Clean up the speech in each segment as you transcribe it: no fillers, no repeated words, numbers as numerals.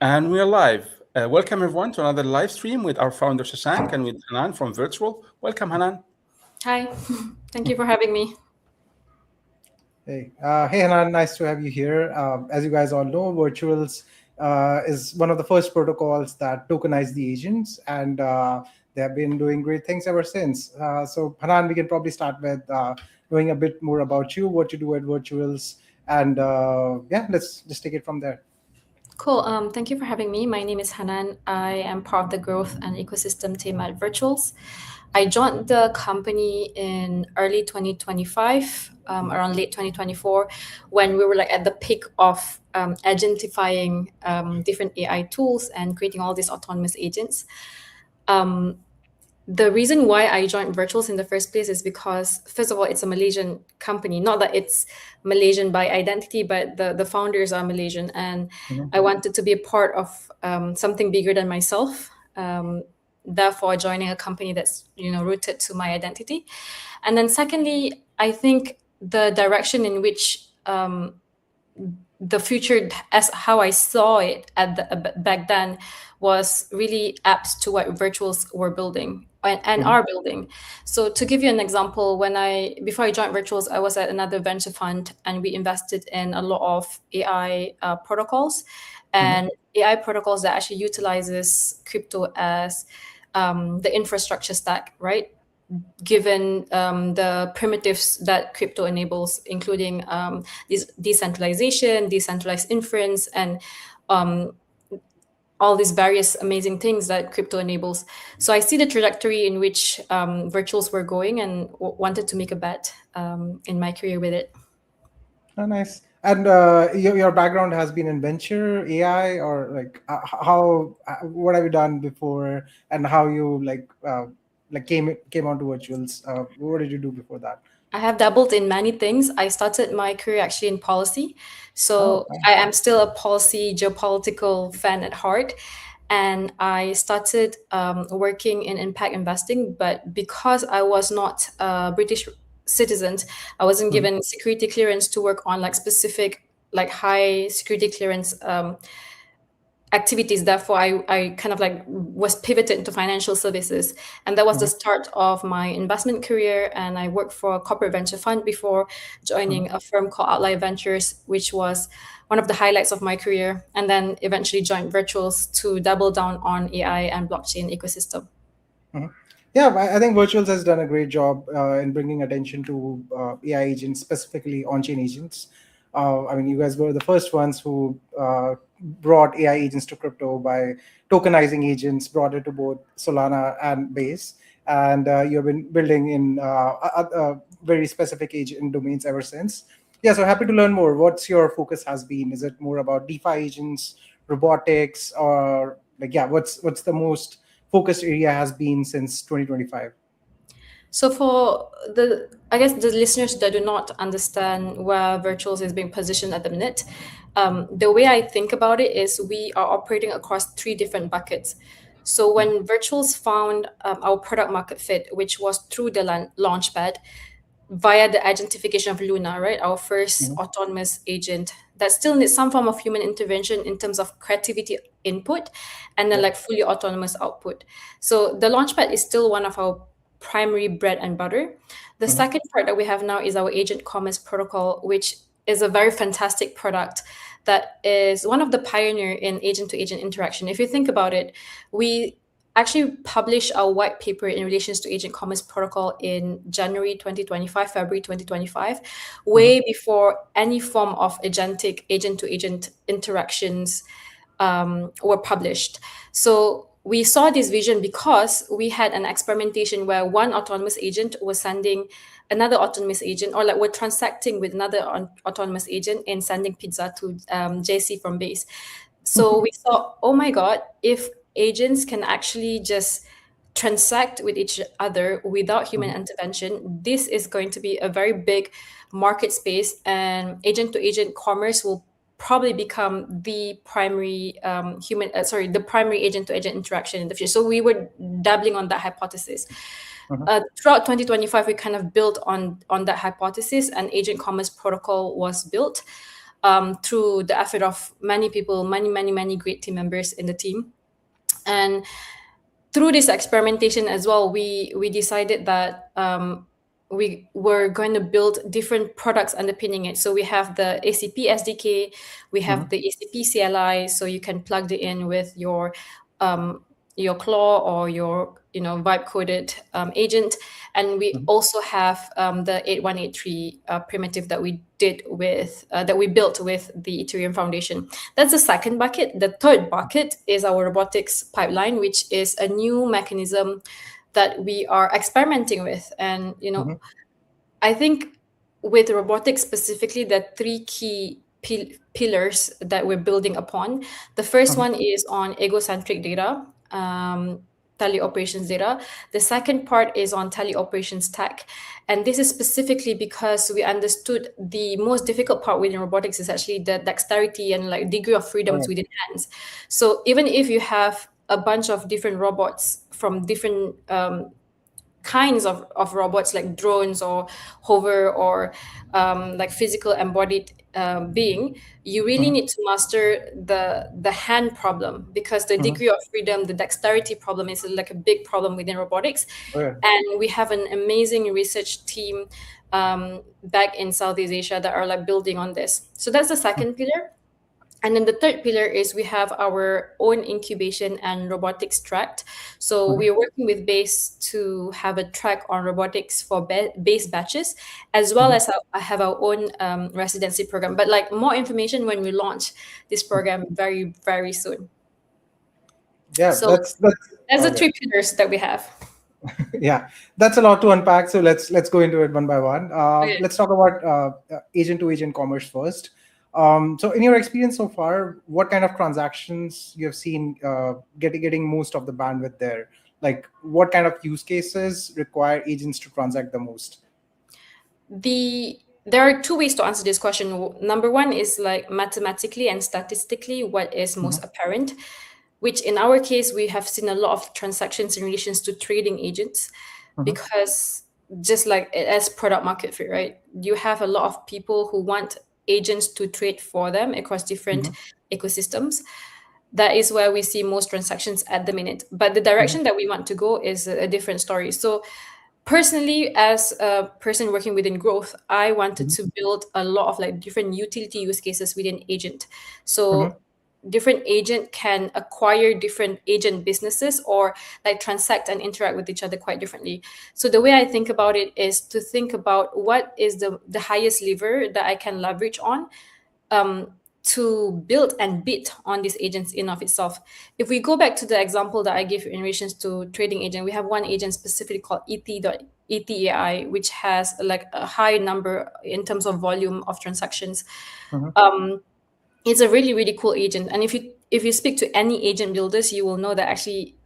And we are live. Welcome everyone to another live stream with our founder Shashank and with Hanan from Virtual. Welcome, Hanan. Hi, thank you for having me. Hey, Hanan, nice to have you here. As you guys all know, virtuals is one of the first protocols that tokenize the agents, and they have been doing great things ever since. So, Hanan, we can probably start with knowing a bit more about you, what you do at virtuals, and yeah, let's just take it from there. Cool. Thank you for having me. My name is Hanan. I am part of the growth and ecosystem team at Virtuals. I joined the company in early 2025, around late 2024, when we were at the peak of agentifying different AI tools and creating all these autonomous agents. The reason why I joined Virtuals in the first place is because, first of all, it's a Malaysian company. Not that it's Malaysian by identity, but the founders are Malaysian. And I wanted to be a part of something bigger than myself. Therefore, joining a company that's rooted to my identity. And then secondly, I think the direction in which the future, as how I saw it back then, was really apt to what Virtuals were building and are building. So to give you an example, before I joined Virtuals, I was at another venture fund and we invested in a lot of AI protocols and AI protocols that actually utilizes crypto as the infrastructure stack, right? Given the primitives that crypto enables, including decentralization, decentralized inference, and all these various amazing things that crypto enables. So I see the trajectory in which Virtuals were going and wanted to make a bet in my career with it. Oh, nice. And your background has been in venture, AI, or what have you done before, and how you came onto virtuals? What did you do before that? I have dabbled in many things. I started my career actually in policy. So I am still a policy, geopolitical fan at heart. And I started working in impact investing. But because I was not a British citizen, I wasn't given security clearance to work on specific, high security clearance activities. Therefore, I kind of was pivoted into financial services. And that was the start of my investment career. And I worked for a corporate venture fund before joining a firm called Outlier Ventures, which was one of the highlights of my career. And then eventually joined Virtuals to double down on AI and blockchain ecosystem. Yeah, I think Virtuals has done a great job in bringing attention to AI agents, specifically on-chain agents. I mean, you guys were the first ones who brought AI agents to crypto by tokenizing agents, brought it to both Solana and Base. And you've been building in very specific agent domains ever since. Yeah, so happy to learn more. What's your focus has been? Is it more about DeFi agents, robotics, or what's the most focused area has been since 2025? So for I guess the listeners that do not understand where Virtuals is being positioned at the minute, the way I think about it is we are operating across three different buckets. So when Virtuals found our product market fit, which was through the launchpad, via the agentification of Luna, right? Our first autonomous agent that still needs some form of human intervention in terms of creativity input and then fully autonomous output. So the launchpad is still one of our primary bread and butter. The second part that we have now is our agent commerce protocol, which is a very fantastic product that is one of the pioneer in agent to agent interaction. If you think about it, we actually published our white paper in relations to agent commerce protocol in January 2025, February 2025, way before any form of agentic agent to agent interactions were published. So we saw this vision because we had an experimentation where one autonomous agent was sending another autonomous agent, or we're transacting with another autonomous agent and sending pizza to JC from Base. So we thought, oh my God, if agents can actually just transact with each other without human intervention, this is going to be a very big market space, and agent to agent commerce will probably become the primary the primary agent to agent interaction in the future. So we were dabbling on that hypothesis. Throughout 2025, we kind of built on that hypothesis, and agent commerce protocol was built. through the effort of many people, many great team members in the team. And through this experimentation as well, we decided that we were going to build different products underpinning it. So we have the ACP SDK, we have the ACP CLI, so you can plug it in with your Claw or your vibe coded agent, and we also have the 8183 primitive that we did with that we built with the Ethereum Foundation. That's the second bucket. The third bucket is our robotics pipeline, which is a new mechanism that we are experimenting with. And I think with robotics specifically, there are three key pillars that we're building upon. The first one is on egocentric data, teleoperations data. The second part is on teleoperations tech. And this is specifically because we understood the most difficult part within robotics is actually the dexterity and like degree of freedoms within hands. So even if you have a bunch of different robots from different kinds of robots like drones or hover or like physical embodied being, you really need to master the hand problem, because the degree of freedom, the dexterity problem is like a big problem within robotics. And we have an amazing research team back in Southeast Asia that are like building on this. So that's the second pillar. And then the third pillar is we have our own incubation and robotics track. So we're working with Base to have a track on robotics for Base batches, as well as I have our own residency program. But like more information when we launch this program very, very soon. Yeah, so that's the three pillars that we have. Yeah, that's a lot to unpack. So let's go into it one by one. Let's talk about agent-to-agent commerce first. So in your experience so far, what kind of transactions you have seen getting most of the bandwidth there? Like what kind of use cases require agents to transact the most? There are two ways to answer this question. Number one is like mathematically and statistically what is most apparent, which in our case, we have seen a lot of transactions in relations to trading agents, because just like as product market fit, right? You have a lot of people who want agents to trade for them across different ecosystems. That is where we see most transactions at the minute. But the direction that we want to go is a different story. So personally, as a person working within growth, I wanted to build a lot of like different utility use cases within agent. So different agent can acquire different agent businesses or like transact and interact with each other quite differently. So the way I think about it is to think about what is the highest lever that I can leverage on to build and bid on these agents in of itself. If we go back to the example that I gave in relation to trading agent, we have one agent specifically called ETAI, which has like a high number in terms of volume of transactions. It's a really, really cool agent. And if you speak to any agent builders, you will know that actually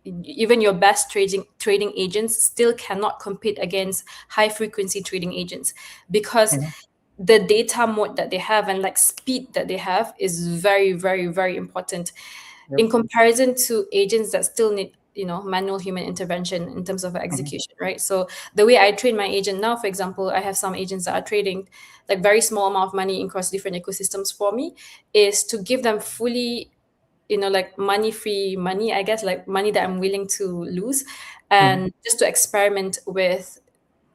even your best trading agents still cannot compete against high frequency trading agents, because the data mode that they have and like speed that they have is very, very, very important in comparison to agents that still need manual human intervention in terms of execution, right? So the way I train my agent now, for example, I have some agents that are trading like very small amount of money across different ecosystems for me, is to give them fully like money-free money, I guess, like money that I'm willing to lose, and just to experiment with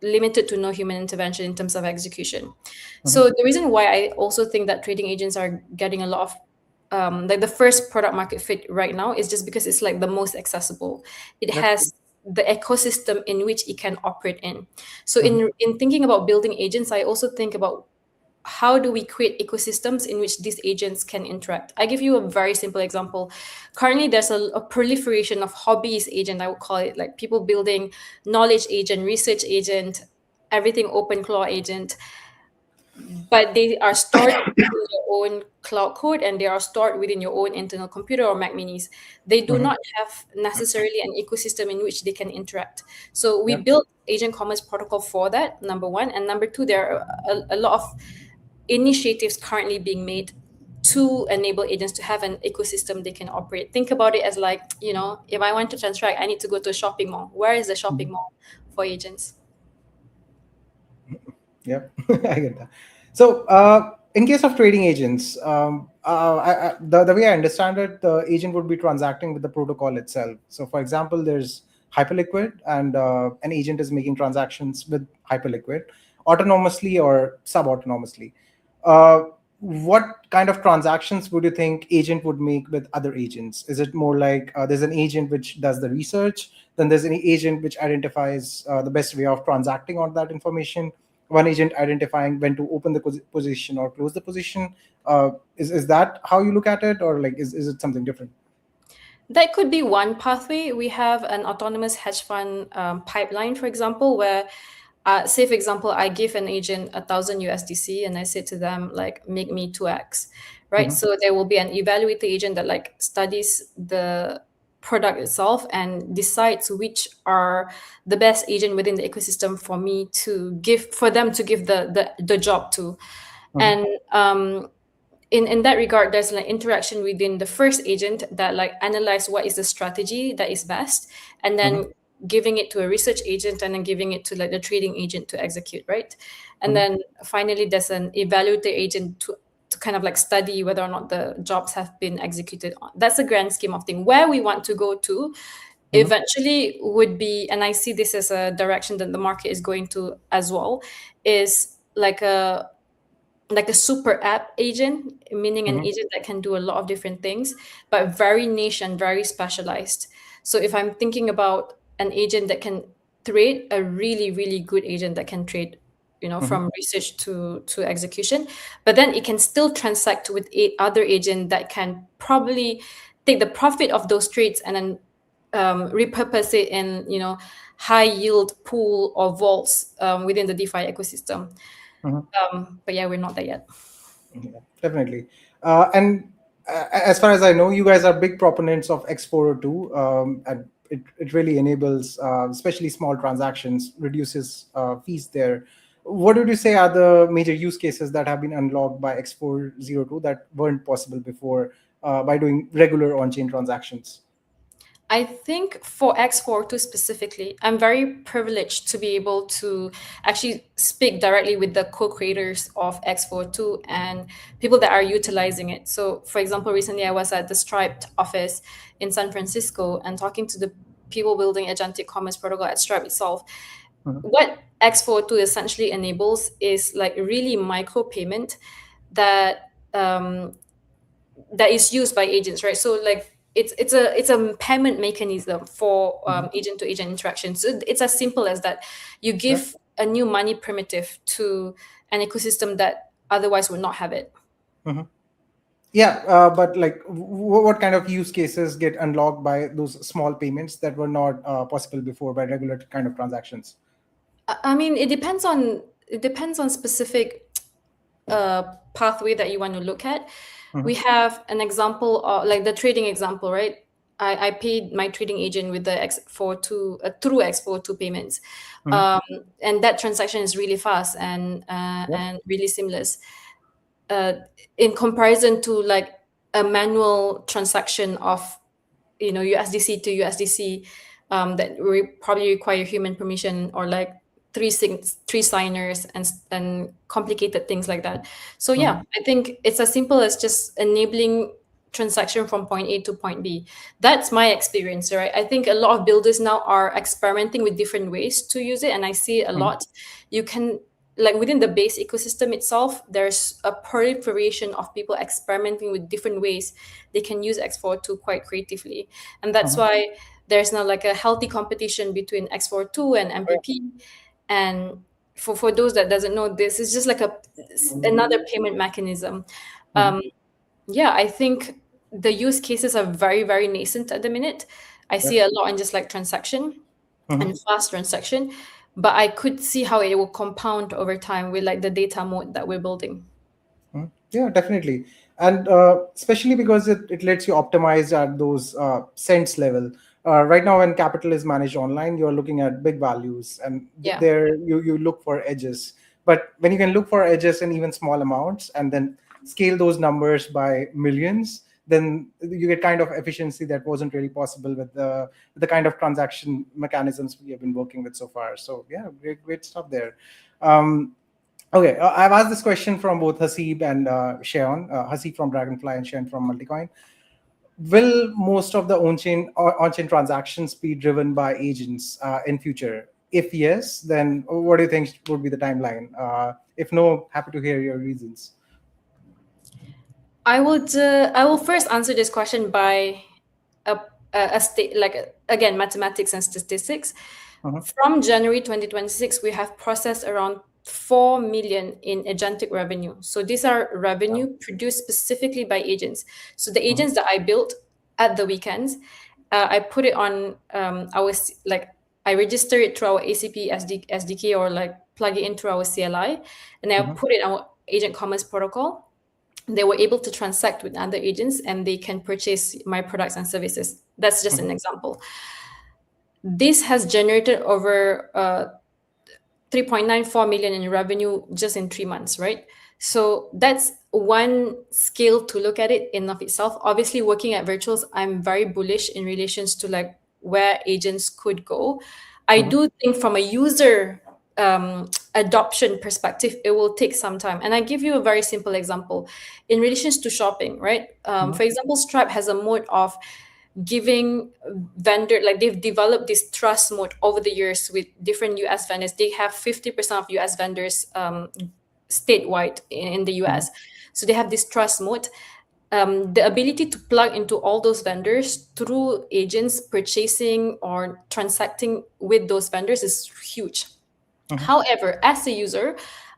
limited to no human intervention in terms of execution. So the reason why I also think that trading agents are getting a lot of like the first product market fit right now is just because it's like the most accessible. It has the ecosystem in which it can operate in. So in thinking about building agents, I also think about how do we create ecosystems in which these agents can interact. I give you a very simple example. Currently, there's a proliferation of hobbyist agent, I would call it, like people building knowledge agent, research agent, everything open claw agent. But they are stored within your own cloud code, and they are stored within your own internal computer or Mac minis. They do not have necessarily an ecosystem in which they can interact. So we built agent commerce protocol for that, number one. And number two, there are a lot of initiatives currently being made to enable agents to have an ecosystem they can operate. Think about it as like, if I want to transact, I need to go to a shopping mall. Where is the shopping mall for agents? Yeah, I get that. So In case of trading agents, the way I understand it, the agent would be transacting with the protocol itself. So, for example, there's Hyperliquid, and an agent is making transactions with Hyperliquid autonomously or sub-autonomously. Uh, what kind of transactions would you think agent would make with other agents? Is it more like there's an agent which does the research, then there's an agent which identifies the best way of transacting on that information, one agent identifying when to open the position or close the position? Is that how you look at it, or like is it something different? That could be one pathway. We have an autonomous hedge fund pipeline, for example, where, say, for example, I give an agent 1,000 USDC and I say to them, like, make me 2x, right? So there will be an evaluator agent that like studies the product itself and decides which are the best agent within the ecosystem for me to give, for them to give the job to. And in that regard, there's like interaction within the first agent that like analyze what is the strategy that is best, and then giving it to a research agent, and then giving it to like the trading agent to execute, right? And then finally there's an evaluator agent to kind of like study whether or not the jobs have been executed on. That's the grand scheme of thing. Where we want to go to eventually would be, and I see this as a direction that the market is going to as well, is like a super app agent, meaning an agent that can do a lot of different things, but very niche and very specialized. So if I'm thinking about an agent that can trade, a really, really good agent that can trade, from research to execution, but then it can still transact with other agent that can probably take the profit of those trades and then repurpose it in, high yield pool or vaults within the DeFi ecosystem. But yeah, we're not there yet. Yeah, definitely. And as far as I know, you guys are big proponents of X402, and it really enables, especially small transactions, reduces fees there. What would you say are the major use cases that have been unlocked by X402 that weren't possible before by doing regular on-chain transactions? I think for X402 specifically, I'm very privileged to be able to actually speak directly with the co-creators of X402 and people that are utilizing it. So, for example, recently I was at the Stripe office in San Francisco and talking to the people building agentic commerce protocol at Stripe itself. What X402 essentially enables is like really micro payment that that is used by agents, right? So like it's a payment mechanism for agent to agent interaction. So it's as simple as that. You give a new money primitive to an ecosystem that otherwise would not have it. Yeah, but like, what kind of use cases get unlocked by those small payments that were not possible before by regular kind of transactions? I mean, it depends on specific pathway that you want to look at. We have an example of like the trading example, right? I paid my trading agent with the X42 through X42 payments, and that transaction is really fast and really seamless. In comparison to like a manual transaction of USDC to USDC that probably require human permission or like three signers and complicated things like that. So yeah, I think it's as simple as just enabling transaction from point A to point B. That's my experience, right? I think a lot of builders now are experimenting with different ways to use it, and I see a lot. You can, like, within the base ecosystem itself, there's a proliferation of people experimenting with different ways they can use X402 quite creatively. And that's why there's now like a healthy competition between X402 and MPP. And for those that doesn't know, this is just like another payment mechanism. Yeah, I think the use cases are very, very nascent at the minute. I see a lot in just like transaction and fast transaction, but I could see how it will compound over time with like the data mode that we're building. Yeah, definitely. And especially because it lets you optimize at those cents level. Right now, when capital is managed online, you're looking at big values, and Yeah. there you look for edges. But when you can look for edges in even small amounts and then scale those numbers by millions, then you get kind of efficiency that wasn't really possible with the kind of transaction mechanisms we have been working with so far. So yeah, great stuff there. Okay, I've asked this question from both Hasib and Shayon. Hasib from Dragonfly and Shayon from Multicoin. Will most of the on-chain transactions be driven by agents in future? If yes, then what do you think would be the timeline? If no, happy to hear your reasons. I will first answer this question by a state, like, again, mathematics and statistics. From January 2026, we have processed around 4 million in agentic revenue. So these are revenue produced specifically by agents. So the agents that I built at the weekends, I put it on I register it through our ACP SDK, or like plug it in through our CLI, and I put it on our agent commerce protocol. They were able to transact with other agents and they can purchase my products and services. That's just an example. This has generated over 3.94 million in revenue just in 3 months, right? So that's one scale to look at it in of itself. Obviously, working at Virtuals, I'm very bullish in relations to like where agents could go. I do think from a user adoption perspective, it will take some time. And I give you a very simple example in relations to shopping, right? For example, Stripe has a mode of giving vendor, like they've developed this trust mode over the years with different US vendors. They have 50% of US vendors statewide in the US. So they have this trust mode. The ability to plug into all those vendors through agents purchasing or transacting with those vendors is huge. However, as a user,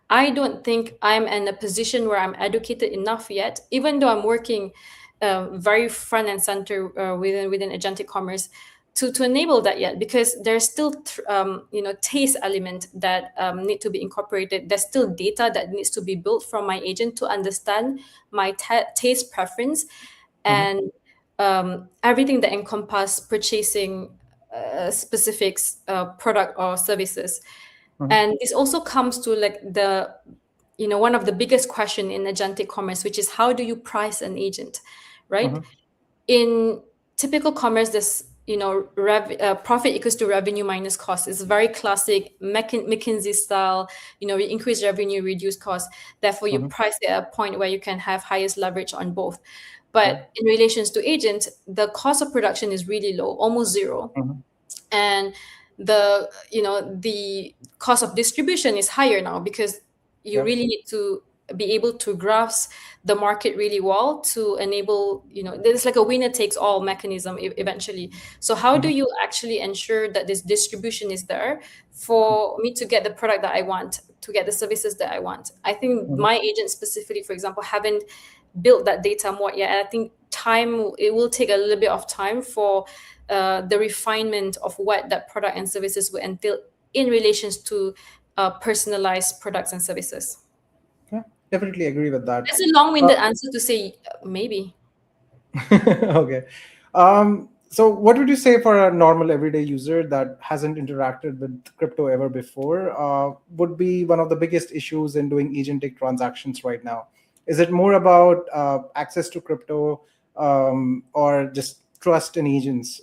I don't think I'm in a position where I'm educated enough yet, even though I'm working very front and center within agentic commerce, to enable that yet, because there's still taste element that need to be incorporated. There's still data that needs to be built from my agent to understand my taste preference and everything that encompass purchasing specifics product or services. And this also comes to like the one of the biggest question in agentic commerce, which is how do you price an agent, right? In typical commerce, this profit equals to revenue minus cost. It's very classic McKinsey style. We increase revenue, reduce cost. Therefore, you price at a point where you can have highest leverage on both. But in relations to agents, the cost of production is really low, almost zero, and the cost of distribution is higher now because you really need to be able to grasp the market really well to enable, there's like a winner takes all mechanism eventually. So how do you actually ensure that this distribution is there for me to get the product that I want, to get the services that I want? I think my agent specifically, for example, haven't built that data more yet. And I think it will take a little bit of time for the refinement of what that product and services will entail in relations to personalized products and services. Yeah, definitely agree with that. That's a long-winded answer to say maybe. Okay. So what would you say for a normal everyday user that hasn't interacted with crypto ever before would be one of the biggest issues in doing agentic transactions right now? Is it more about access to crypto or just trust in agents,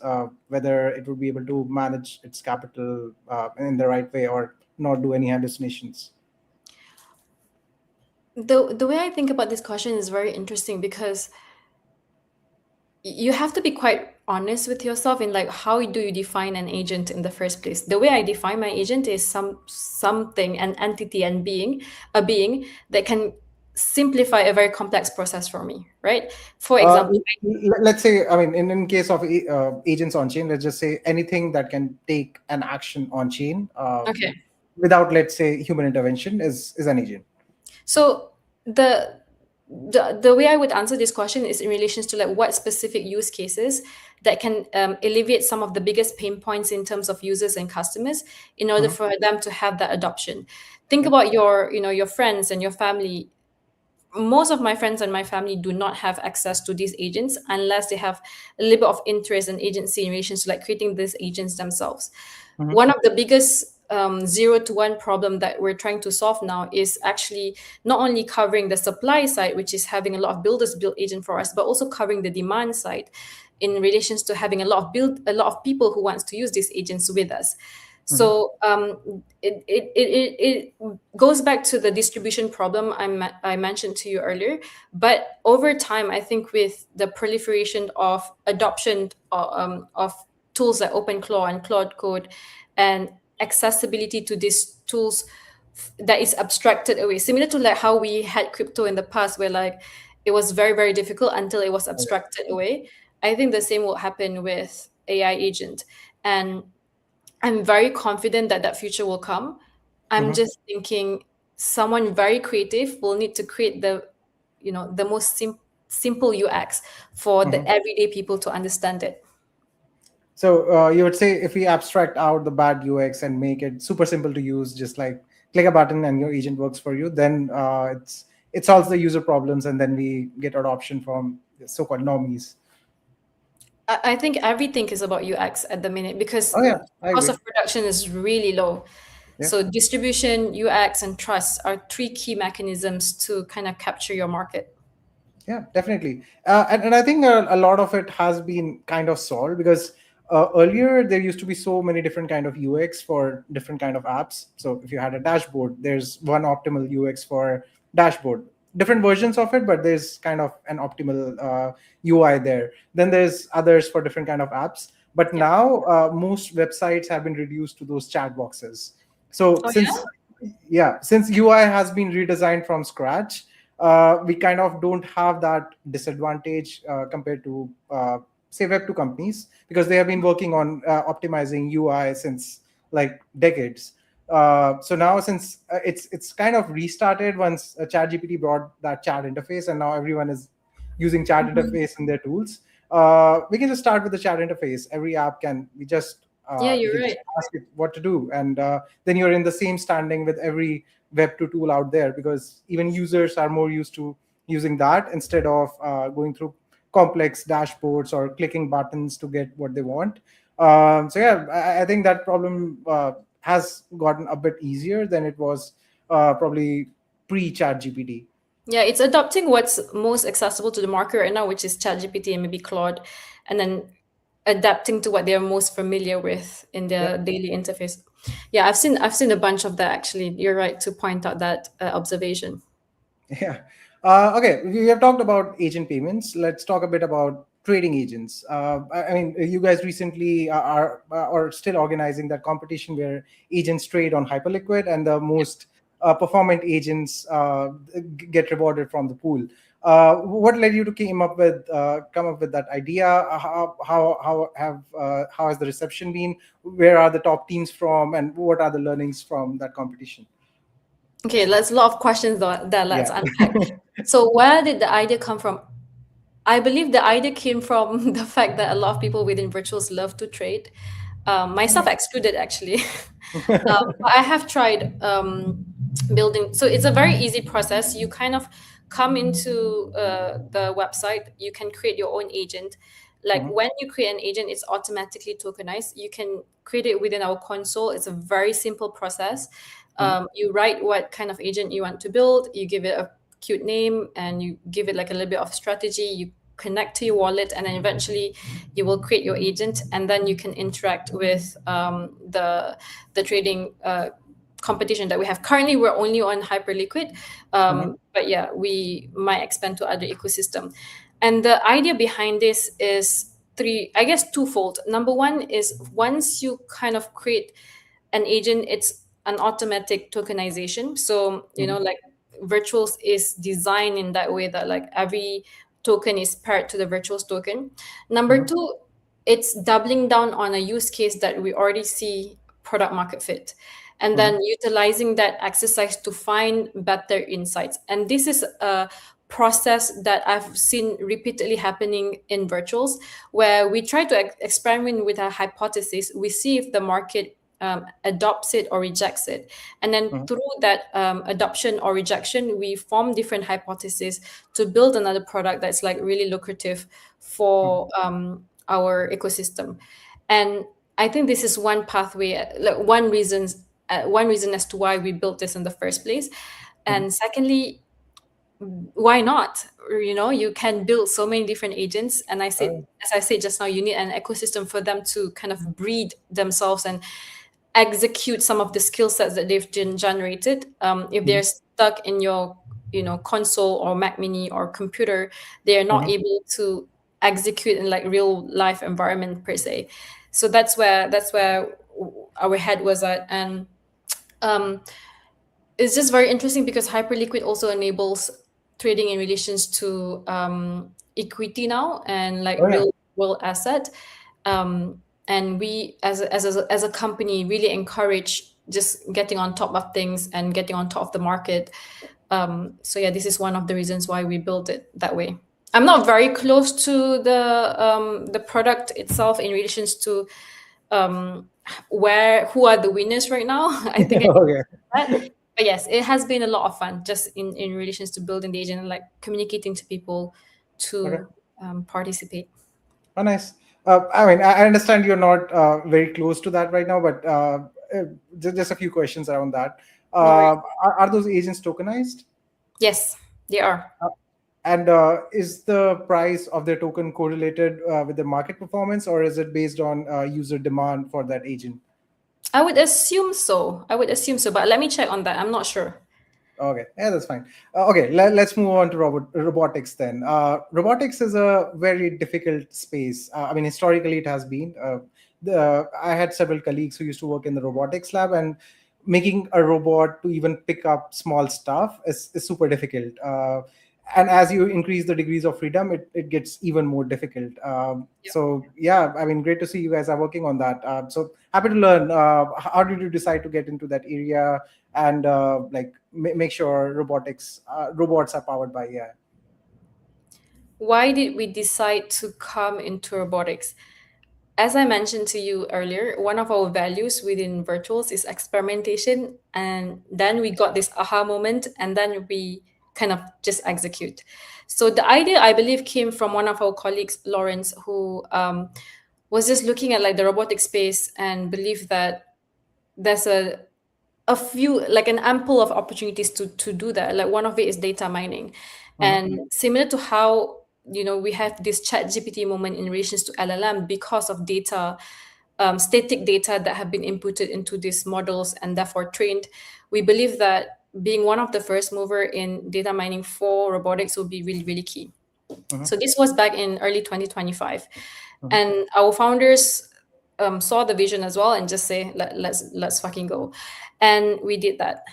whether it would be able to manage its capital in the right way or not do any hallucinations? The way I think about this question is very interesting because you have to be quite honest with yourself in like how do you define an agent in the first place. The way I define my agent is something, an entity, and a being that can simplify a very complex process for me, right? For example, let's say, in case of agents on chain, let's just say anything that can take an action on chain without, let's say, human intervention is an agent. So the way I would answer this question is in relation to like what specific use cases that can alleviate some of the biggest pain points in terms of users and customers in order for them to have that adoption. Think about your friends and your family. Most of my friends and my family do not have access to these agents unless they have a little bit of interest and agency in relation to like creating these agents themselves. One of the biggest 0 to 1 problem that we're trying to solve now is actually not only covering the supply side, which is having a lot of builders build agent for us, but also covering the demand side in relations to having a lot of people who wants to use these agents with us. So it goes back to the distribution problem I mentioned to you earlier. But over time, I think with the proliferation of adoption of tools like OpenClaw and Claude Code and accessibility to these tools that is abstracted away, similar to like how we had crypto in the past, where like it was very, very difficult until it was abstracted away. I think the same will happen with AI agent. And I'm very confident that that future will come. I'm just thinking someone very creative will need to create the most simple UX for the everyday people to understand it. So you would say if we abstract out the bad UX and make it super simple to use, just like click a button and your agent works for you, then it solves the user problems, and then we get adoption from the so-called normies. I think everything is about UX at the minute because Oh yeah, I cost agree. of production is really low. Yeah. So distribution, UX, and trust are three key mechanisms to kind of capture your market. Yeah, definitely. And I think a lot of it has been kind of solved because earlier there used to be so many different kind of UX for different kind of apps. So if you had a dashboard, there's one optimal UX for dashboard, different versions of it, but there's kind of an optimal UI there. Then there's others for different kind of apps. But Yeah. now most websites have been reduced to those chat boxes. So Oh since UI has been redesigned from scratch, we kind of don't have that disadvantage compared to say Web2 companies, because they have been working on optimizing UI since like decades. So now since it's kind of restarted once ChatGPT brought that chat interface, and now everyone is using chat interface in their tools. We can just start with the chat interface. Every app can we just Yeah, we you're can right. just ask it what to do, and then you're in the same standing with every Web2 tool out there, because even users are more used to using that instead of going through complex dashboards or clicking buttons to get what they want. So yeah, I think that problem has gotten a bit easier than it was probably pre-chat GPT. Yeah, it's adopting what's most accessible to the market right now, which is ChatGPT and maybe Claude, and then adapting to what they're most familiar with in their daily interface. Yeah, I've seen a bunch of that actually. You're right to point out that observation. Yeah. Okay. We have talked about agent payments. Let's talk a bit about trading agents. I mean, you guys recently are or still organizing that competition where agents trade on Hyperliquid, and the most performant agents get rewarded from the pool. What led you to come up with that idea? How has the reception been? Where are the top teams from, and what are the learnings from that competition? Okay, there's a lot of questions that let's Yeah. unpack. So where did the idea come from? I believe the idea came from the fact that a lot of people within virtuals love to trade, myself excluded actually. But I have tried building. So it's a very easy process. You kind of come into the website. You can create your own agent. Like when you create an agent, it's automatically tokenized. You can create it within our console. It's a very simple process. You write what kind of agent you want to build. You give it a cute name, and you give it like a little bit of strategy. You connect to your wallet, and then eventually you will create your agent, and then you can interact with the trading competition that we have. Currently we're only on Hyperliquid, but yeah, we might expand to other ecosystem. And the idea behind this is twofold. Number one is once you kind of create an agent, it's an automatic tokenization. So like virtuals is designed in that way that like every token is paired to the virtuals token. Number two, it's doubling down on a use case that we already see product market fit, and then utilizing that exercise to find better insights. And this is a process that I've seen repeatedly happening in virtuals, where we try to experiment with a hypothesis. We see if the market adopts it or rejects it, and then through that adoption or rejection, we form different hypotheses to build another product that's like really lucrative for our ecosystem. And I think this is one pathway, like one reason as to why we built this in the first place. And secondly, why not? You can build so many different agents, and as I said just now, you need an ecosystem for them to kind of breed themselves. And execute some of the skill sets that they've generated. If they're stuck in your console or Mac Mini or computer, they are not able to execute in like real life environment per se. So that's where our head was at. And it's just very interesting because Hyperliquid also enables trading in relations to equity now and like real world asset. And we as a company really encourage just getting on top of things and getting on top of the market. So yeah, this is one of the reasons why we built it that way. I'm not very close to the product itself in relations to who are the winners right now. I think I Okay. that. But yes, it has been a lot of fun just in relations to building the agent and like communicating to people to participate. Oh, nice. I mean, I understand you're not very close to that right now, but just a few questions around that. No worries. Are those agents tokenized? Yes, they are. And is the price of their token correlated with the market performance, or is it based on user demand for that agent? I would assume so. But let me check on that. I'm not sure. Okay, yeah, that's fine. Okay, let's move on to robotics then. Robotics is a very difficult space. I mean, historically, it has been. I had several colleagues who used to work in the robotics lab, and making a robot to even pick up small stuff is super difficult. And as you increase the degrees of freedom, it gets even more difficult. So yeah, I mean, great to see you guys are working on that. So happy to learn. How did you decide to get into that area and make sure robots are powered by AI? Why did we decide to come into robotics? As I mentioned to you earlier, one of our values within Virtuals is experimentation. And then we got this aha moment, and then we kind of just execute. So the idea, I believe, came from one of our colleagues, Lawrence, who was just looking at like the robotic space and believed that there's a few, like an ample of opportunities to do that. Like one of it is data mining. And similar to how we have this chat GPT moment in relations to LLM because of data, static data that have been inputted into these models and therefore trained. We believe that being one of the first mover in data mining for robotics will be really, really key. So this was back in early 2025. And our founders saw the vision as well and just say, let's fucking go. And we did that.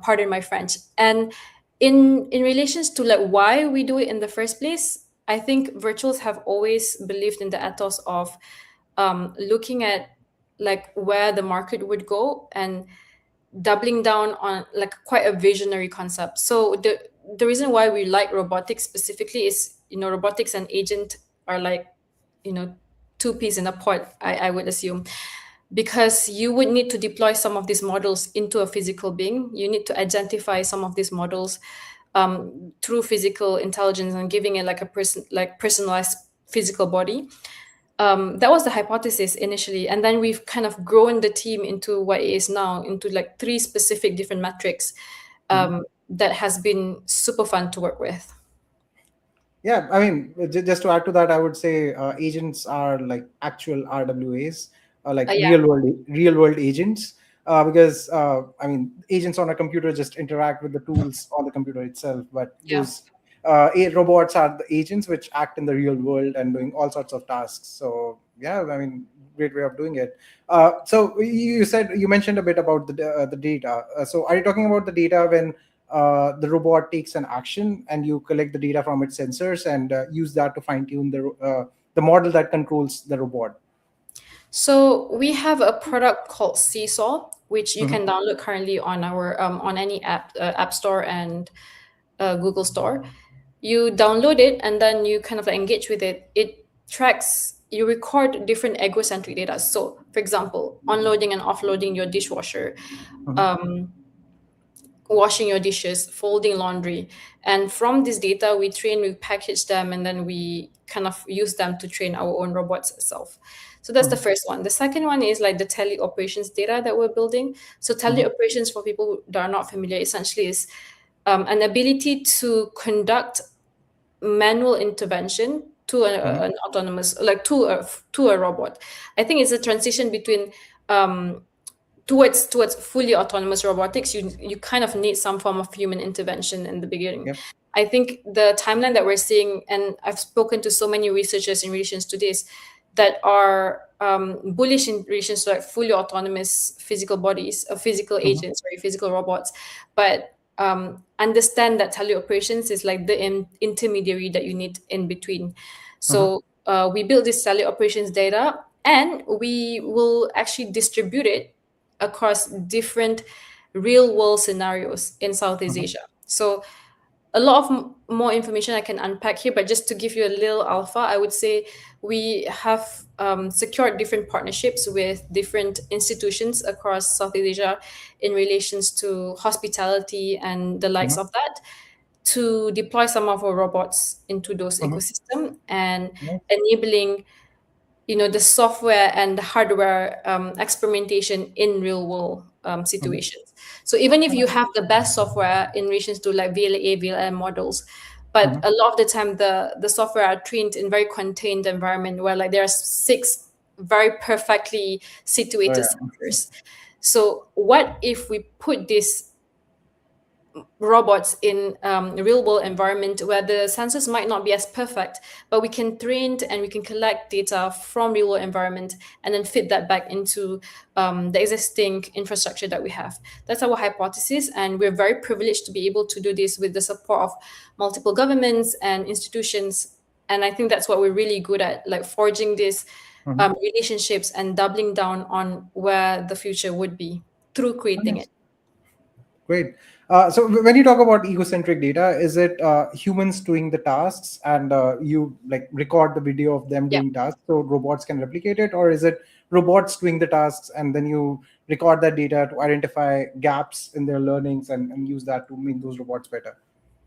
Pardon my French. And in relations to like why we do it in the first place, I think Virtuals have always believed in the ethos of looking at like where the market would go and doubling down on like quite a visionary concept. So the reason why we like robotics specifically is robotics and agent are like two peas in a pod, I would assume, because you would need to deploy some of these models into a physical being. You need to identify some of these models through physical intelligence and giving it like a personalized physical body. That was the hypothesis initially, and then we've kind of grown the team into what it is now, into like 3 specific different metrics that has been super fun to work with. Yeah, I mean, just to add to that, I would say agents are like actual RWAs, Yeah. real world agents. Because I mean, agents on a computer just interact with the tools on the computer itself, but those robots are the agents which act in the real world and doing all sorts of tasks. So yeah, I mean, great way of doing it. So you mentioned a bit about the data. So are you talking about the data when the robot takes an action and you collect the data from its sensors and use that to fine tune the model that controls the robot? So we have a product called Seesaw, which you can download currently on our on any app store and Google Store. You download it and then you kind of like engage with it. It tracks. You record different egocentric data. So, for example, unloading and offloading your dishwasher, washing your dishes, folding laundry. And from this data, we package them, and then we kind of use them to train our own robots itself. So that's the first one. The second one is like the tele operations data that we're building. So tele operations, for people that are not familiar, essentially is an ability to conduct manual intervention to an autonomous, like to a robot. I think it's a transition between towards fully autonomous robotics, you kind of need some form of human intervention in the beginning. Yep. I think the timeline that we're seeing, and I've spoken to so many researchers in relation to this, that are bullish in relation to like fully autonomous physical bodies, or physical agents, or physical robots, but understand that teleoperations is like the intermediary that you need in between. So we build this teleoperations data, and we will actually distribute it across different real world scenarios in Southeast Asia. So a lot of more information I can unpack here, but just to give you a little alpha, I would say we have secured different partnerships with different institutions across Southeast Asia in relations to hospitality and the likes of that, to deploy some of our robots into those ecosystem and enabling the software and the hardware experimentation in real world situations. So even if you have the best software in relation to like VLA, VLM models, but a lot of the time the software are trained in very contained environment where like there are 6 very perfectly situated sensors. So what if we put this robots in real world environment where the sensors might not be as perfect, but we can train and we can collect data from real world environment and then fit that back into the existing infrastructure that we have. That's our hypothesis, and we're very privileged to be able to do this with the support of multiple governments and institutions. And I think that's what we're really good at, like forging these relationships and doubling down on where the future would be through creating it. Great. So when you talk about egocentric data, is it humans doing the tasks and you like record the video of them doing tasks so robots can replicate it, or is it robots doing the tasks and then you record that data to identify gaps in their learnings and use that to make those robots better?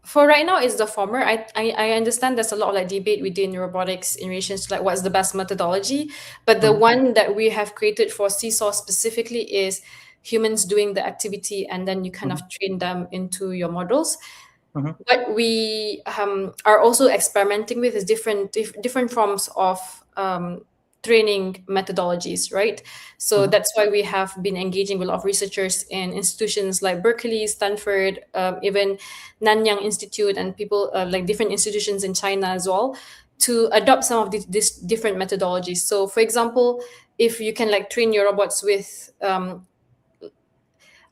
For right now, it's the former. I understand there's a lot of like debate within robotics in relation to like what's the best methodology, but the one that we have created for Seesaw specifically is humans doing the activity, and then you kind of train them into your models. What we are also experimenting with is different forms of training methodologies, right? So that's why we have been engaging with a lot of researchers in institutions like Berkeley, Stanford, even Nanyang Institute, and people like different institutions in China as well, to adopt some of these different methodologies. So for example, if you can like train your robots with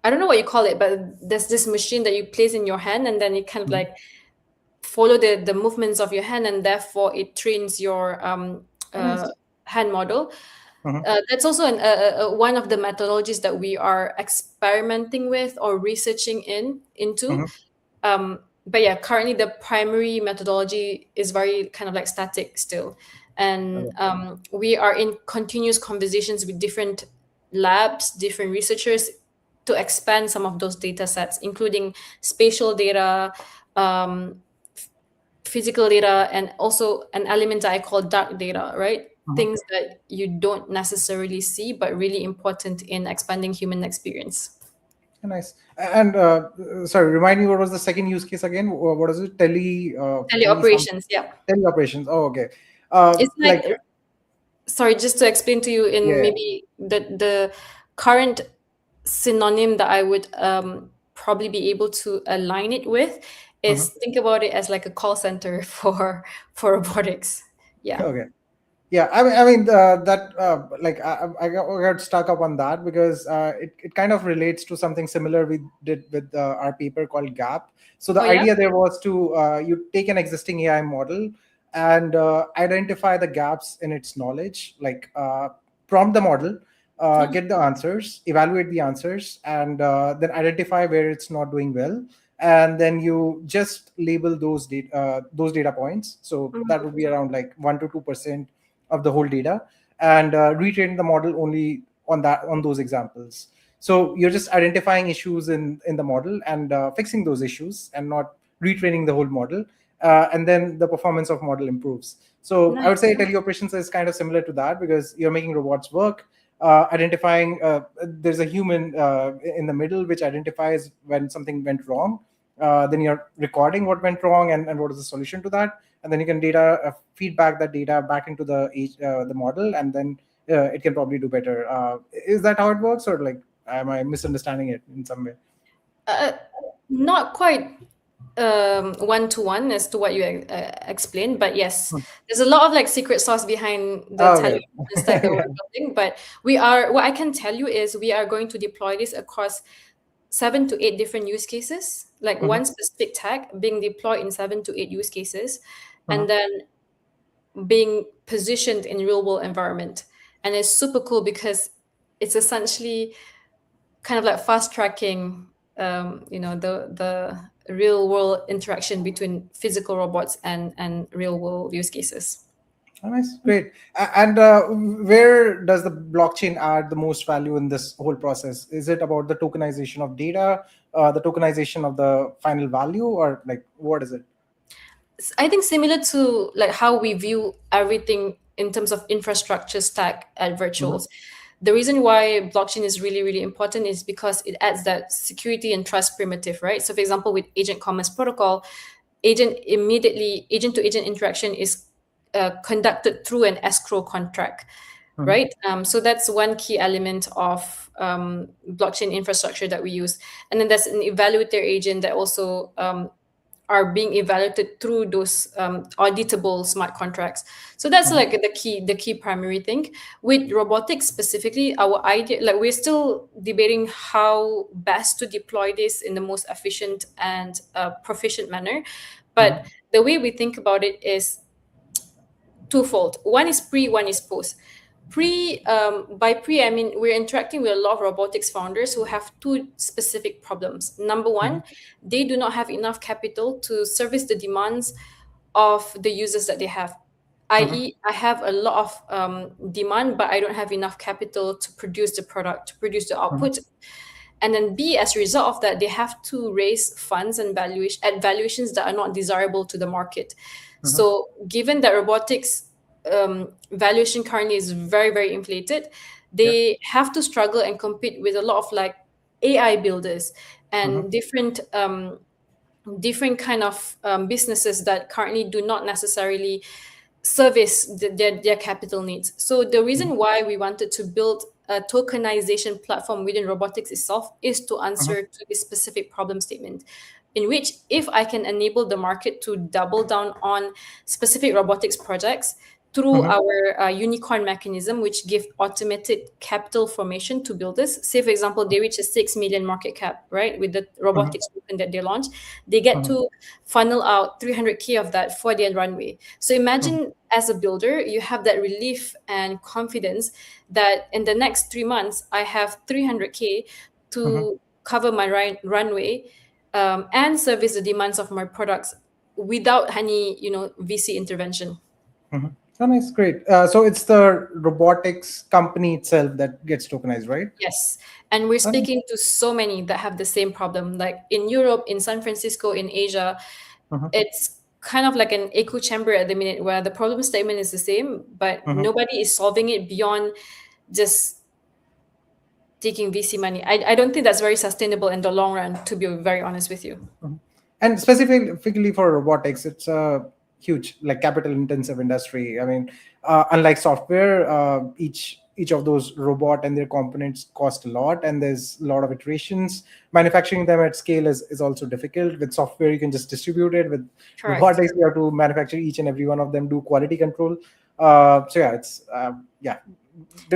I don't know what you call it, but there's this machine that you place in your hand, and then it kind of like follow the movements of your hand, and therefore it trains your hand model. That's also one of the methodologies that we are experimenting with or researching into. But yeah, currently the primary methodology is very kind of like static still. And we are in continuous conversations with different labs, different researchers, to expand some of those data sets, including spatial data, physical data, and also an element that I call dark data, right? Things that you don't necessarily see, but really important in expanding human experience. Nice. And sorry, remind me, what was the second use case again? What is it? Teleoperations, yeah. Teleoperations. Oh, okay. It's like sorry, just to explain to you in maybe the current synonym that I would probably be able to align it with is think about it as like a call center for robotics. Yeah. Okay. Yeah, I mean like I got stuck up on that because it kind of relates to something similar we did with our paper called Gap. So the idea there was to you take an existing AI model and identify the gaps in its knowledge, like prompt the model, get the answers, evaluate the answers, and then identify where it's not doing well, and then you just label those data points. So that would be around like 1 to 2% of the whole data, and retrain the model only on those examples. So you're just identifying issues in the model and fixing those issues, and not retraining the whole model. And then the performance of model improves. So I would say teleoperations is kind of similar to that, because you're making robots work, identifying there's a human in the middle which identifies when something went wrong. Then you're recording what went wrong and what is the solution to that, and then you can feedback that data back into the model, and then it can probably do better. Is that how it works, or like Am I misunderstanding it in some way? Not quite one-to-one as to what you explained, but yes, there's a lot of like secret sauce behind the Okay. television stack that we're Yeah. building. But what I can tell you is we are going to deploy this across 7 to 8 different use cases, like one specific tag being deployed in 7 to 8 use cases, and then being positioned in real world environment. And it's super cool because it's essentially kind of like fast tracking, the real world interaction between physical robots and real world use cases. Oh, nice, great. And where does the blockchain add the most value in this whole process? Is it about the tokenization of data, the tokenization of the final value, or like what is it? I think similar to like how we view everything in terms of infrastructure stack at virtuals. The reason why blockchain is really, really important is because it adds that security and trust primitive, right? So for example, with agent commerce protocol, agent to agent interaction is conducted through an escrow contract, right? So that's one key element of blockchain infrastructure that we use. And then there's an evaluator agent that also are being evaluated through those auditable smart contracts. So that's like the key primary thing. With robotics specifically, our idea, like we're still debating how best to deploy this in the most efficient and proficient manner. But the way we think about it is twofold. One is pre, one is post. By pre, I mean we're interacting with a lot of robotics founders who have two specific problems. Number one, they do not have enough capital to service the demands of the users that they have. I.e., I have a lot of demand, but I don't have enough capital to produce the product, to produce the output. And then B, as a result of that, they have to raise funds and valuations that are not desirable to the market. So given that robotics valuation currently is very, very inflated, they have to struggle and compete with a lot of like AI builders and different kind of businesses that currently do not necessarily service their capital needs. So the reason why we wanted to build a tokenization platform within robotics itself is to answer to this specific problem statement, in which if I can enable the market to double down on specific robotics projects through our unicorn mechanism, which give automated capital formation to builders. Say, for example, they reach a 6 million market cap, right? With the robotics token that they launch, they get to funnel out 300K of that for their runway. So imagine as a builder, you have that relief and confidence that in the next 3 months, I have 300K to cover my runway and service the demands of my products without any, VC intervention. Oh, nice, great. So it's the robotics company itself that gets tokenized, right? Yes. And we're speaking to so many that have the same problem. Like in Europe, in San Francisco, in Asia, it's kind of like an echo chamber at the minute where the problem statement is the same, but nobody is solving it beyond just taking VC money. I don't think that's very sustainable in the long run, to be very honest with you. And specifically for robotics, it's a huge, like capital intensive industry. I mean, unlike software, each of those robot and their components cost a lot, and there's a lot of iterations. Manufacturing them at scale is also difficult. With software, you can just distribute it. With Correct. robotics, you have to manufacture each and every one of them, do quality control. So yeah, it's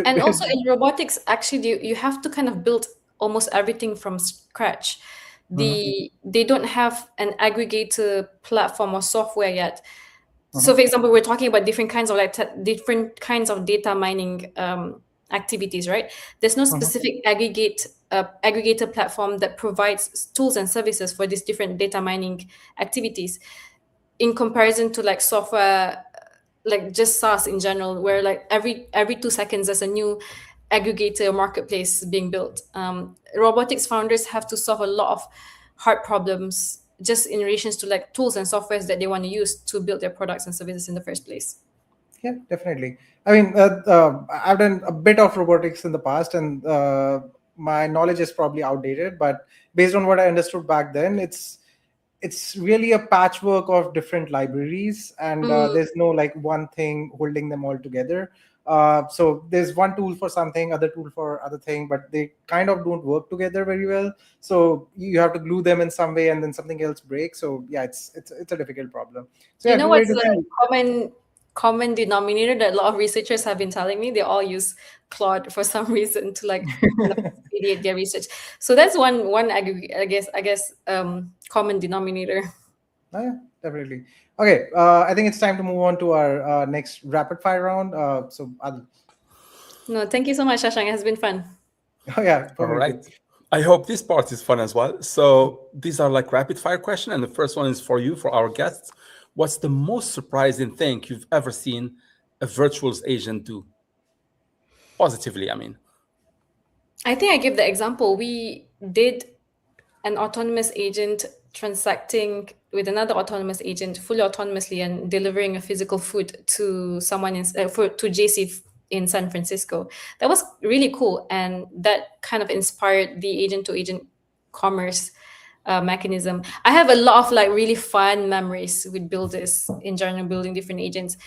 And also in robotics, actually, you have to kind of build almost everything from scratch. They don't have an aggregator platform or software yet. So, for example, we're talking about different kinds of different kinds of data mining activities, right? There's no specific aggregator platform that provides tools and services for these different data mining activities, in comparison to like software, like just SaaS in general, where like every 2 seconds there's a new aggregator marketplace being built. Robotics founders have to solve a lot of hard problems just in relation to like tools and softwares that they want to use to build their products and services in the first place. Yeah, definitely. I mean, I've done a bit of robotics in the past, and my knowledge is probably outdated. But based on what I understood back then, it's really a patchwork of different libraries, and there's no like one thing holding them all together. So there's one tool for something, other tool for other thing, but they kind of don't work together very well. So you have to glue them in some way, and then something else breaks. So yeah, it's a difficult problem. So You yeah, know very what's the different. common denominator that a lot of researchers have been telling me? They all use Claude for some reason to like kind of expedite their research. So that's one I guess common denominator. Oh, yeah, definitely. Okay, I think it's time to move on to our next rapid fire round. So, Adil. No, thank you so much, Shashank. It has been fun. Oh yeah, All right. perfect. I hope this part is fun as well. So these are like rapid fire question, and the first one is for you, for our guests. What's the most surprising thing you've ever seen a virtual agent do? Positively, I mean. I think I give the example. We did an autonomous agent transacting with another autonomous agent fully autonomously and delivering a physical food to someone to JC in San Francisco. That was really cool, and that kind of inspired the agent to agent commerce mechanism. I have a lot of like really fun memories with builders in general, building different agents.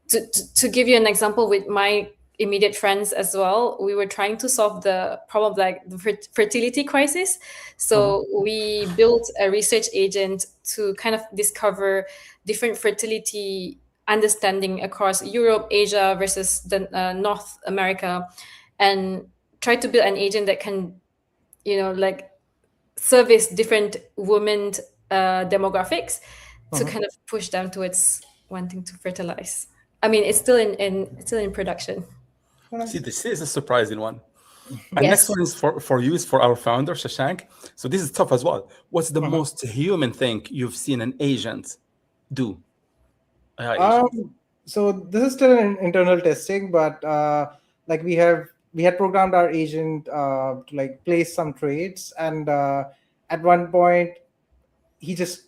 To give you an example with my immediate friends as well, we were trying to solve the problem of like the fertility crisis. So we built a research agent to kind of discover different fertility understanding across Europe, Asia versus the North America, and try to build an agent that can, like service different women demographics to kind of push them towards wanting to fertilize. I mean, it's still in production. See, this is a surprising one. And next Yes. one is for you, is for our founder, Shashank. So this is tough as well. What's the most human thing you've seen an agent do? AI agent. So this is still in internal testing, but like we had programmed our agent to like place some trades, and at one point he just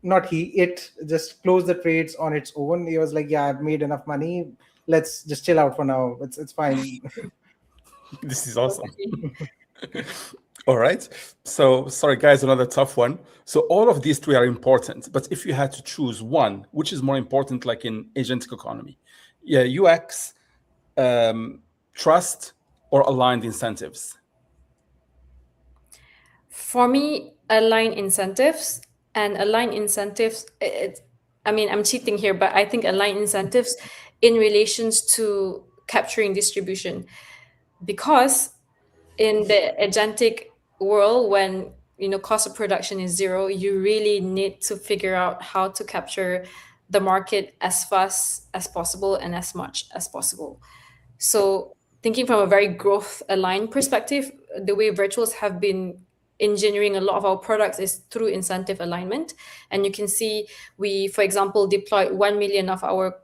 not he it just closed the trades on its own. He was like, "Yeah, I've made enough money. Let's just chill out for now. It's fine." This is awesome. All right. So, sorry, guys, another tough one. So, all of these three are important, but if you had to choose one, which is more important, like in agentic economy? Yeah, UX, trust, or aligned incentives? For me, align incentives and align incentives. I mean, I'm cheating here, but I think align incentives in relations to capturing distribution, because in the agentic world, when cost of production is zero, you really need to figure out how to capture the market as fast as possible and as much as possible. So thinking from a very growth aligned perspective, the way virtuals have been engineering a lot of our products is through incentive alignment. And you can see we, for example, deployed 1 million of our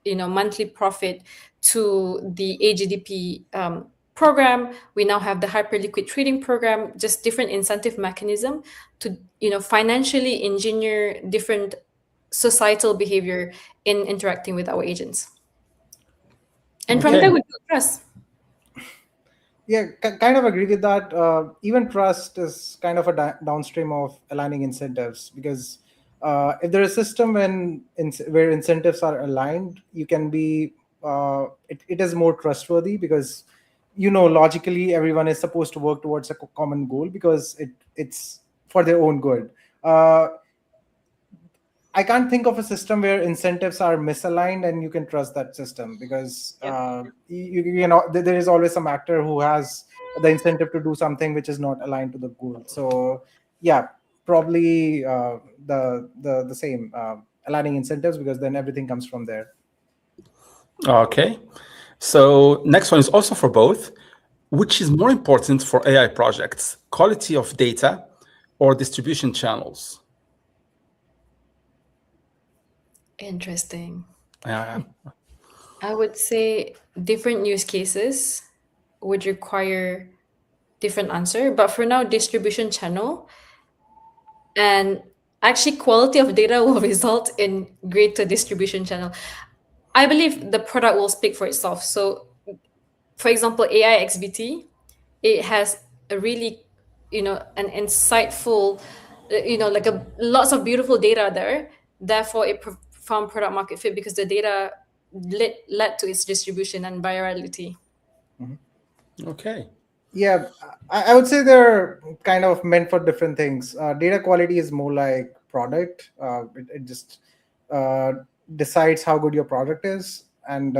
monthly profit to the AGDP program. We now have the hyperliquid trading program, just different incentive mechanism to financially engineer different societal behavior in interacting with our agents. And from there we build trust. Yeah, kind of agree with that. Even trust is kind of a downstream of aligning incentives, because if there is a system where incentives are aligned, you can be it is more trustworthy, because logically everyone is supposed to work towards a common goal, because it's for their own good. I can't think of a system where incentives are misaligned and you can trust that system, because there is always some actor who has the incentive to do something which is not aligned to the goal. So yeah, probably the same, aligning incentives, because then everything comes from there. Okay. So, next one is also for both. Which is more important for AI projects, quality of data or distribution channels? Interesting. Uh, I would say different use cases would require different answer, but for now, distribution channel, and actually quality of data will result in greater distribution channel. I believe the product will speak for itself. So, for example, AI XBT, it has a really, an insightful, like lots of beautiful data there. Therefore, it found product market fit because the data led to its distribution and virality. Okay. Yeah, I would say they're kind of meant for different things. Data quality is more like product. It just uh, decides how good your product is, and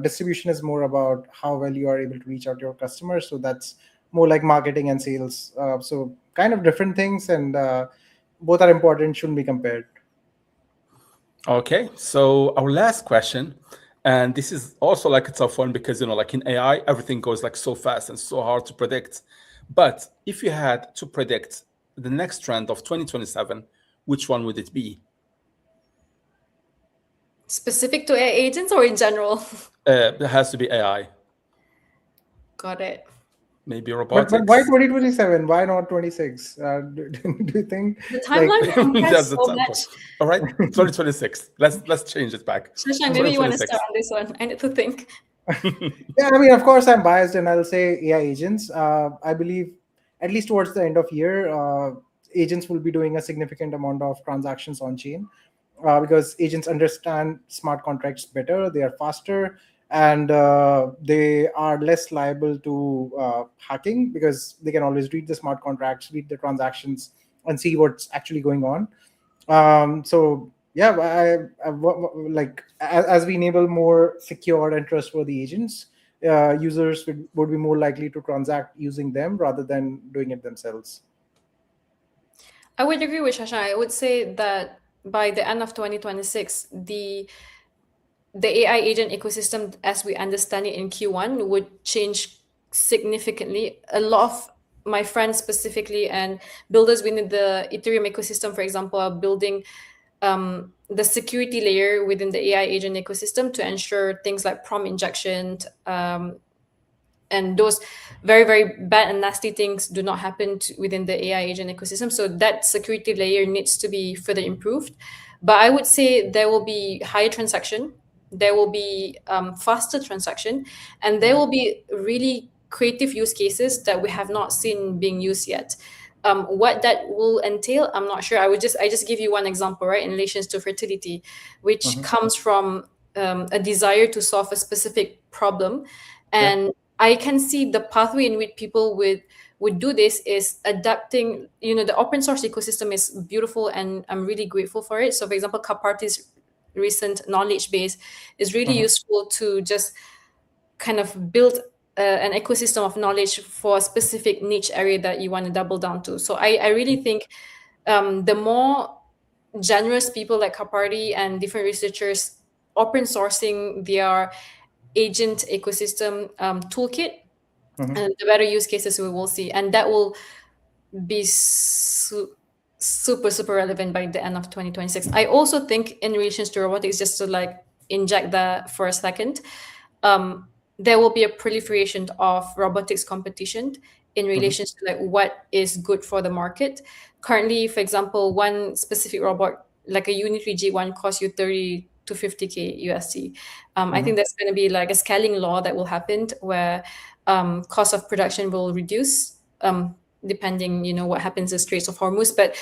distribution is more about how well you are able to reach out to your customers. So that's more like marketing and sales. So kind of different things, and both are important. Shouldn't be compared. Okay, so our last question, and this is also like a tough one because like in AI, everything goes like so fast and so hard to predict. But if you had to predict the next trend of 2027, which one would it be? Specific to AI agents or in general? It has to be AI, Got it. maybe But why robotics. 2027? Why not 26? Do you think The like timeline That's compressed the so tough one. much. All right, 2026. Let's change it back. Shashank, maybe you want to 2026. start on this one. I need to think. Yeah, I mean, of course, I'm biased, and I'll say AI agents. I believe, at least towards the end of year, agents will be doing a significant amount of transactions on chain, because agents understand smart contracts better. They are faster, and they are less liable to hacking because they can always read the smart contracts, read the transactions, and see what's actually going on. So yeah, like as we enable more secure and trustworthy agents, users would be more likely to transact using them rather than doing it themselves. I would agree with Shashank. I would say that by the end of 2026, the AI agent ecosystem as we understand it in Q1 would change significantly. A lot of my friends specifically and builders within the Ethereum ecosystem, for example, are building the security layer within the AI agent ecosystem to ensure things like prompt injection, and those very very bad and nasty things do not happen within the AI agent ecosystem. So that security layer needs to be further improved. But I would say there will be higher transaction, there will be faster transaction, and there will be really creative use cases that we have not seen being used yet. What that will entail, I'm not sure. I just give you one example, right, in relation to fertility, which Mhm. comes from a desire to solve a specific problem. Yeah. And I can see the pathway in which people would do this is adapting. The open source ecosystem is beautiful, and I'm really grateful for it. So, for example, Kaparti's recent knowledge base is really Mhm. useful to just kind of build an ecosystem of knowledge for a specific niche area that you want to double down to. So, I really think the more generous people like Kaparti and different researchers open sourcing their agent ecosystem toolkit, Mhm. and the better use cases we will see, and that will be super super relevant by the end of 2026. I also think in relation to robotics, just to like inject that for a second, um, there will be a proliferation of robotics competition in Mhm. relation to like what is good for the market. Currently, for example, one specific robot like a Unity G1 costs you 30 to 50K USD. I think Mhm. that's going to be like a scaling law that will happen where cost of production will reduce, depending what happens in Straits of Hormuz. But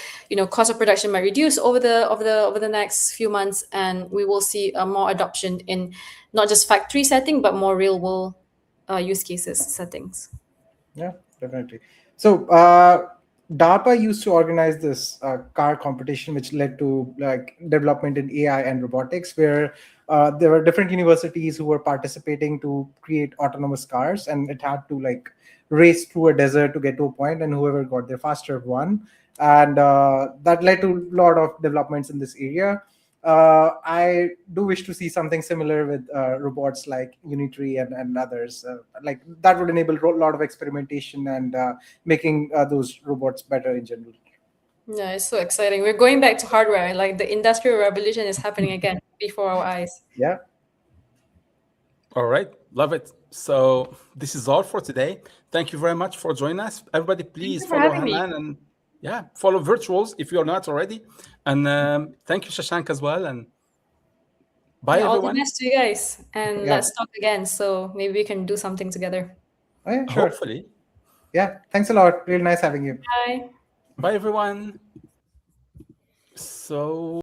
cost of production might reduce over the next few months, and we will see more adoption in not just factory setting but more real world use cases settings. Yeah, definitely. So, DARPA used to organize this car competition, which led to like development in AI and robotics, where there were different universities who were participating to create autonomous cars, and it had to like race through a desert to get to a point, and whoever got there faster won. And that led to a lot of developments in this area. I do wish to see something similar with robots like Unitary and others. Like that would enable a lot of experimentation and making those robots better in general. Yeah, it's so exciting. We're going back to hardware. Like the industrial revolution is happening again before our eyes. Yeah. All right, love it. So this is all for today. Thank you very much for joining us. Everybody, Thank please you for follow having me. Hanan and yeah, follow Virtuals if you're not already. And thank you, Shashank, as well. And bye, Yeah, all the everyone. best to you guys. And Yeah. let's talk again. So maybe we can do something together. Oh, yeah, sure. Hopefully. Yeah. Thanks a lot. Really nice having you. Bye. Bye, everyone. So